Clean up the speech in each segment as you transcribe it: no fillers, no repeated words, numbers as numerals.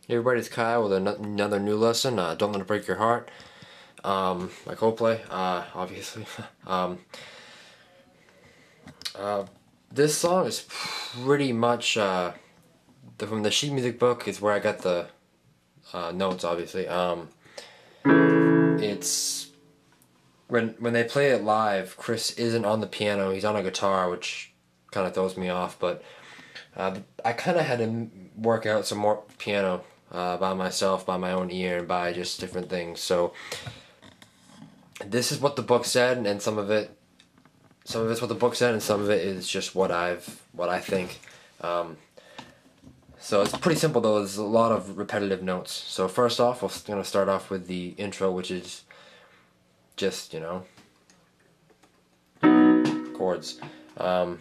Hey everybody, it's Kyle with another new lesson. Don't Let It Break Your Heart by Coldplay, obviously. This song is pretty much from the sheet music book. Is where I got the notes, obviously. It's when they play it live, Chris isn't on the piano. He's on a guitar, which kind of throws me off. But I kind of had to work out some more piano by myself, by my own ear, and by just different things. So this is what the book said, and some of it's what the book said, and some of it is just what I think. So it's pretty simple though. There's a lot of repetitive notes. So first off, we're gonna start off with the intro, which is just, you know, chords. So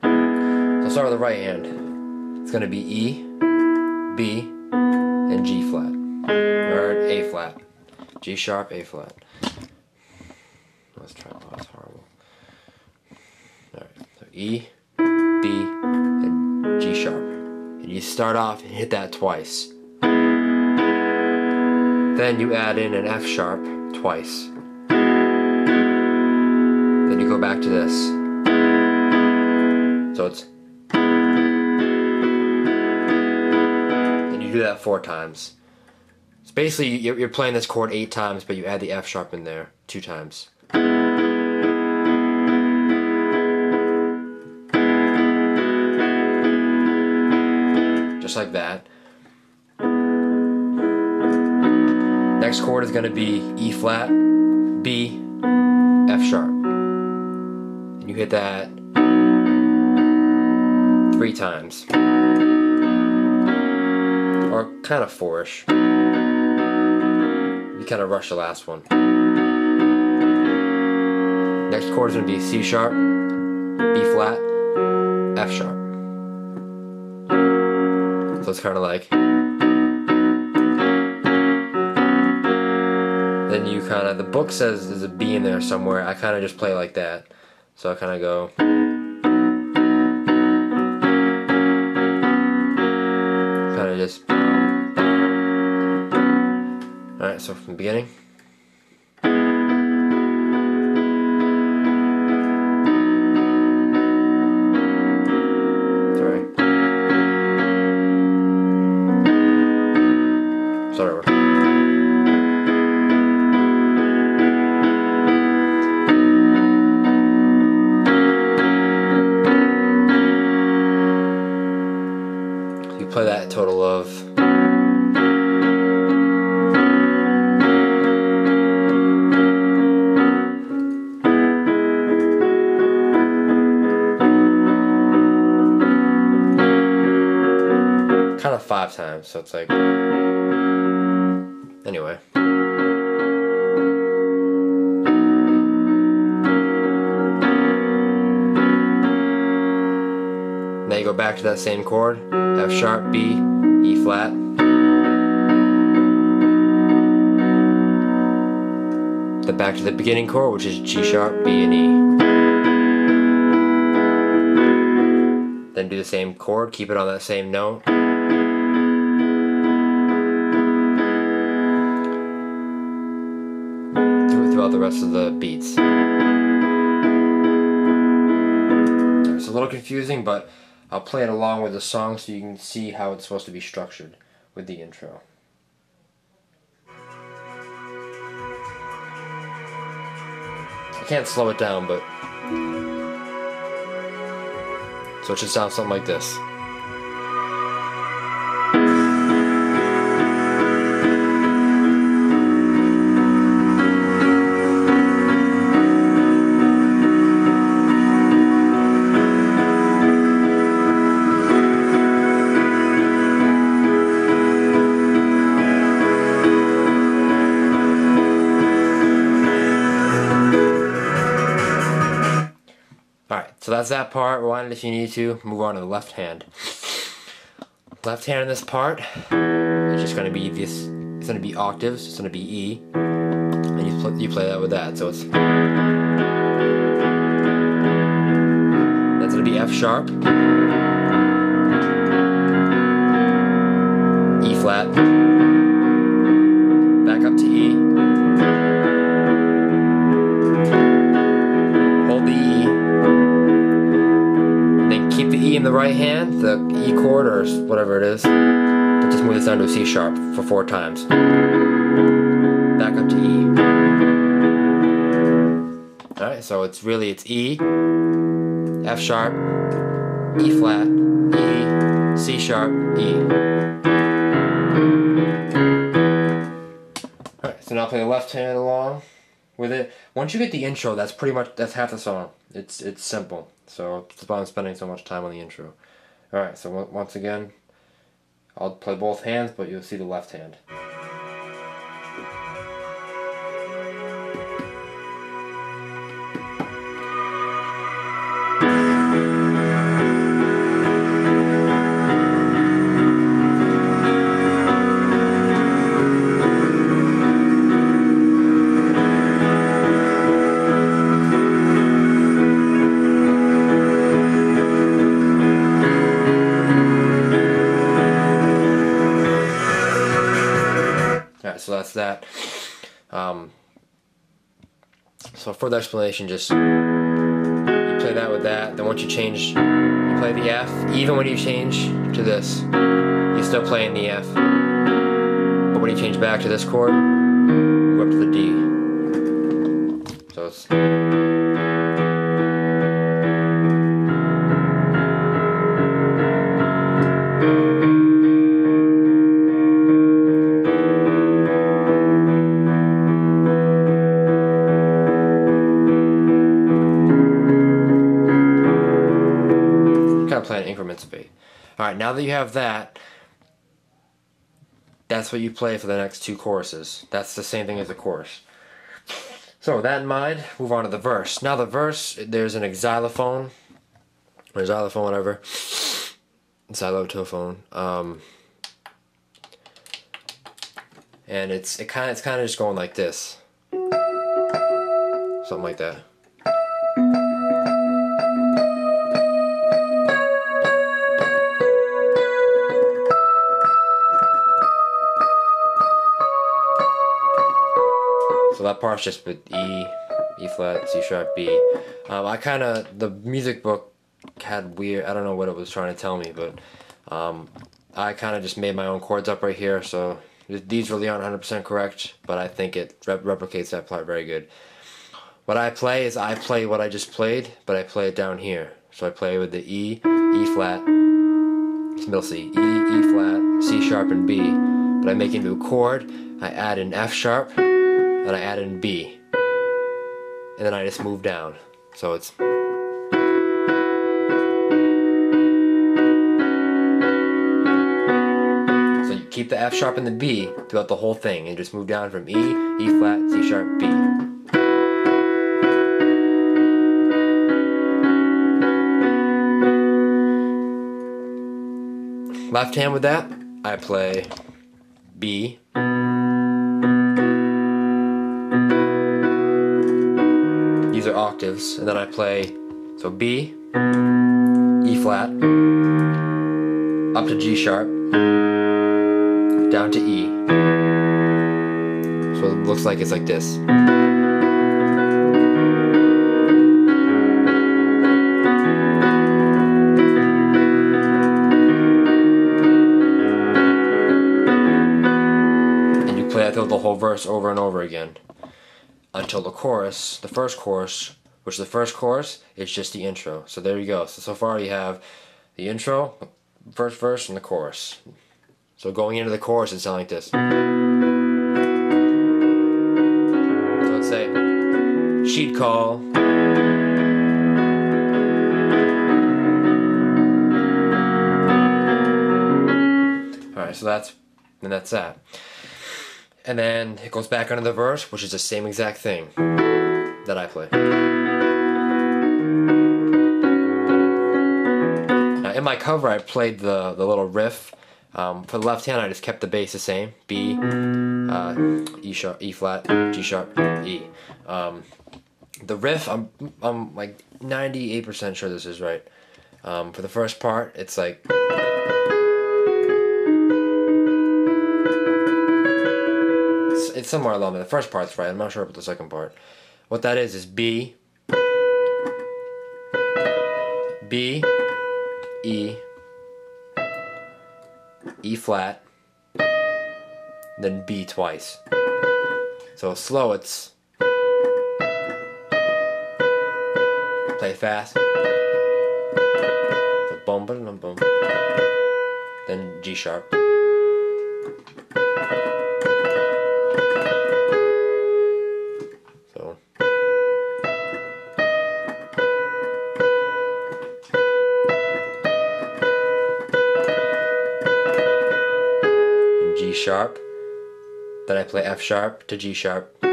I'll start with the right hand. It's gonna be E, B, and G flat, or A flat. G sharp, A flat. Let's try. Oh, that's horrible. All right. So E, B, and G sharp. And you start off and hit that twice. Then you add in an F sharp twice. Then you go back to this. So it's. And you do that 4 times. So basically, you're playing this chord 8 times, but you add the F sharp in there 2 times. Just like that. Next chord is going to be E flat, B, F sharp. And you hit that 3 times. Or kind of 4-ish. You kind of rush the last one. Next chord is going to be C sharp, B flat, F sharp. So it's kind of like. Then you kind of, the book says there's a B in there somewhere. I kind of just play like that. So I kind of go. Kind of just. Alright, so from the beginning. Sorry. Start over. You play that a total of. Kind of 5 times, so it's like. Anyway. Now you go back to that same chord, F sharp, B, E flat. Then back to the beginning chord, which is G sharp, B, and E. Then do the same chord, keep it on that same note. Throughout the rest of the beats. It's a little confusing, but I'll play it along with the song so you can see how it's supposed to be structured with the intro. I can't slow it down, but so it should sound something like this. So that's that part. Rewind it if you need to. Move on to the left hand. Left hand in this part, it's just going to be this. It's going to be octaves. It's going to be E, and you play that with that. So it's. That's going to be F sharp, the right hand, the E chord or whatever it is, but just move this down to a C sharp for 4 times. Back up to E. Alright, so it's E, F sharp, E flat, E, C sharp, E. Alright, so now play the left hand along with it. Once you get the intro, that's half the song. It's simple. So that's why I'm spending so much time on the intro. Alright, so once again, I'll play both hands, but you'll see the left hand. Alright, so that's that. So further explanation, just you play that with that, then once you change, you play the F, even when you change to this, you're still playing the F. But when you change back to this chord, you go up to the D. So it's... playing increments of 8. Alright, now that you have that, that's what you play for the next 2 choruses. That's the same thing as the chorus. So with that in mind, move on to the verse. Now the verse, there's an xylophone, or xylophone, whatever. Xylotophone. And it's kind of just going like this. Something like that. So that part's just with E, E flat, C sharp, B. The music book had weird, I don't know what it was trying to tell me, but I kind of just made my own chords up right here, so these really aren't 100% correct, but I think it replicates that part very good. What I play is I play what I just played, but I play it down here. So I play with the E, E flat, middle C, E, E flat, C sharp, and B, but I make it into a chord, I add an F sharp, and I add in B, and then I just move down. So it's... So you keep the F sharp and the B throughout the whole thing, and just move down from E, E flat, C sharp, B. Left hand with that, I play B, these are octaves, and then I play, so B, E flat, up to G sharp, down to E. So it looks like it's like this. And you play that through the whole verse over and over again. Until the chorus, the first chorus, which the first chorus is just the intro. So there you go. So far you have the intro, first verse, and the chorus. So going into the chorus, it sounds like this. So let's say, she'd call. Alright, so that's that. And then it goes back under the verse, which is the same exact thing that I play. Now in my cover, I played the little riff. For the left hand, I just kept the bass the same. B, E sharp, E flat, G sharp, E. The riff, I'm like 98% sure this is right. For the first part, it's like... It's somewhere along there. The first part's right. I'm not sure about the second part. What that is B, B, E, E flat, then B twice. So slow, it's play fast. So boom, boom, boom, boom. Then G sharp. So G sharp. Then I play F sharp to G sharp. Then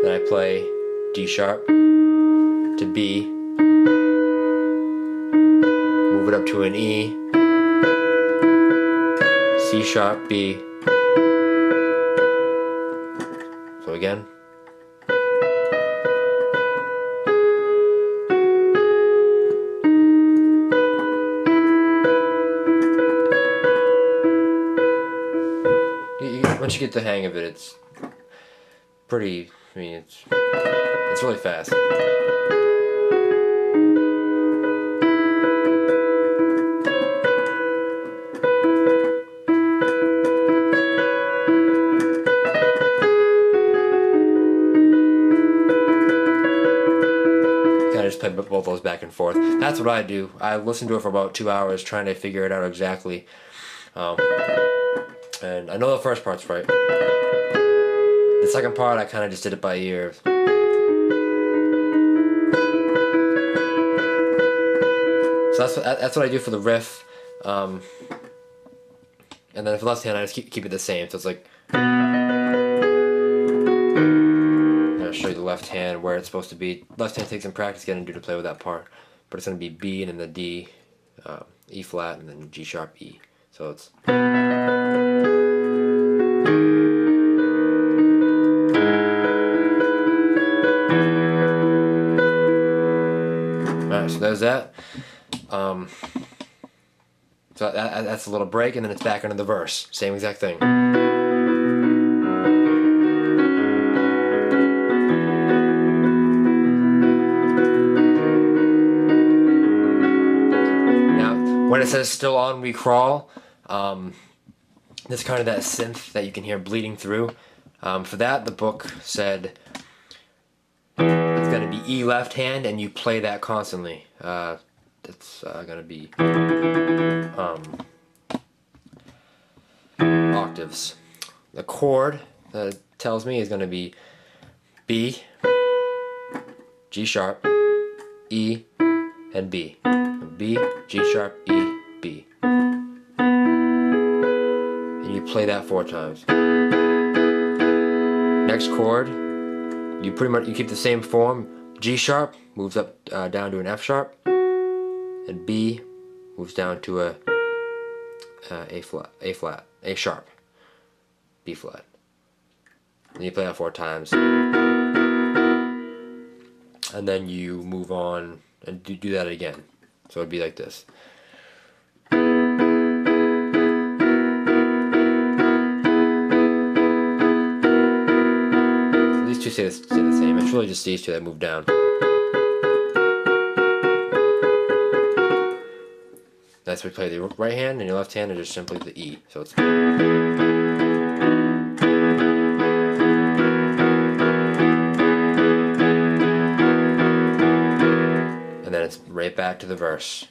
I play D sharp to B. Move it up to an E. C sharp, B. So again. Once you get the hang of it, it's pretty, I mean, it's really fast. Kind of just play both those back and forth. That's what I do. I listen to it for about 2 hours trying to figure it out exactly. And I know the first part's right. The second part, I kind of just did it by ear. So that's what I do for the riff. And then for the left hand, I just keep it the same. So it's like, I'll show you the left hand where it's supposed to be. Left hand takes some practice getting to play with that part, but it's going to be B and then the D, E flat, and then G sharp, E. So it's. Alright, so there's that. So that's a little break, and then it's back into the verse. Same exact thing. Now, when it says "still on we crawl," there's kind of that synth that you can hear bleeding through. For that, the book said it's going to be E left hand, and you play that constantly. It's going to be octaves. The chord that it tells me is going to be B, G sharp, E, and B. B, G sharp, E, B. And you play that 4 times. Next chord, you keep the same form. G sharp moves up down to an F sharp, and B moves down to a A flat, A sharp, B flat. And you play that 4 times, and then you move on and do that again. So it'd be like this. So these two stay the same. It's really just these two that move down. That's where you play the right hand, and your left hand is just simply the E. So it's. And then it's right back to the verse.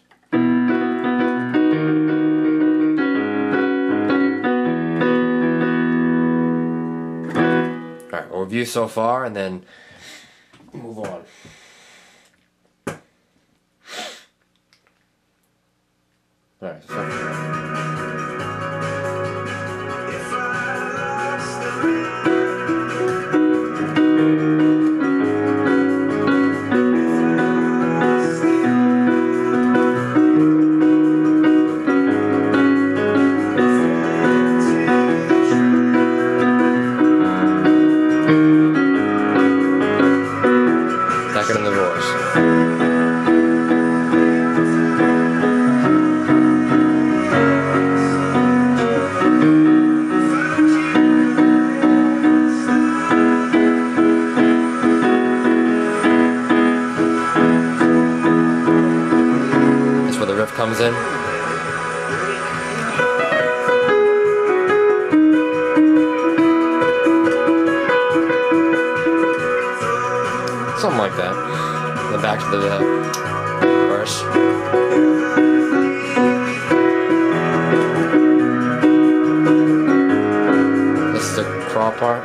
Alright, we'll review so far and then move on. Alright, so second in the voice. comes in. Something like that. Then back to the verse. This is the crawl part.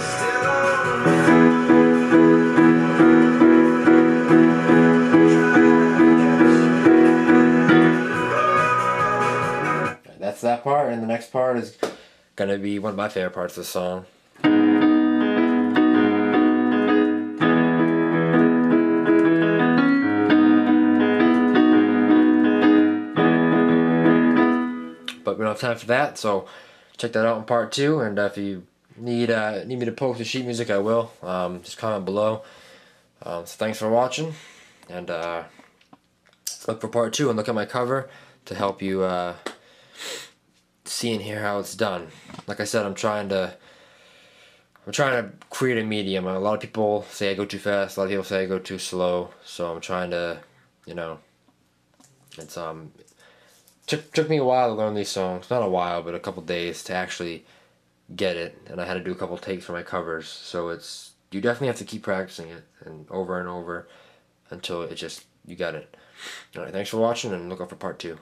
That's that part, and the next part is gonna be one of my favorite parts of the song. But we don't have time for that, so check that out in part 2. And if you need me to post the sheet music, I will. Just comment below. So thanks for watching, and look for part 2 and look at my cover to help you see and hear how it's done. Like I said, I'm trying to create a medium. A lot of people say I go too fast. A lot of people say I go too slow. So I'm trying to, you know, it's took me a while to learn these songs. Not a while, but a couple days to actually get it. And I had to do a couple takes for my covers. So you definitely have to keep practicing it and over until it just, you got it. Alright, thanks for watching, and look out for part 2.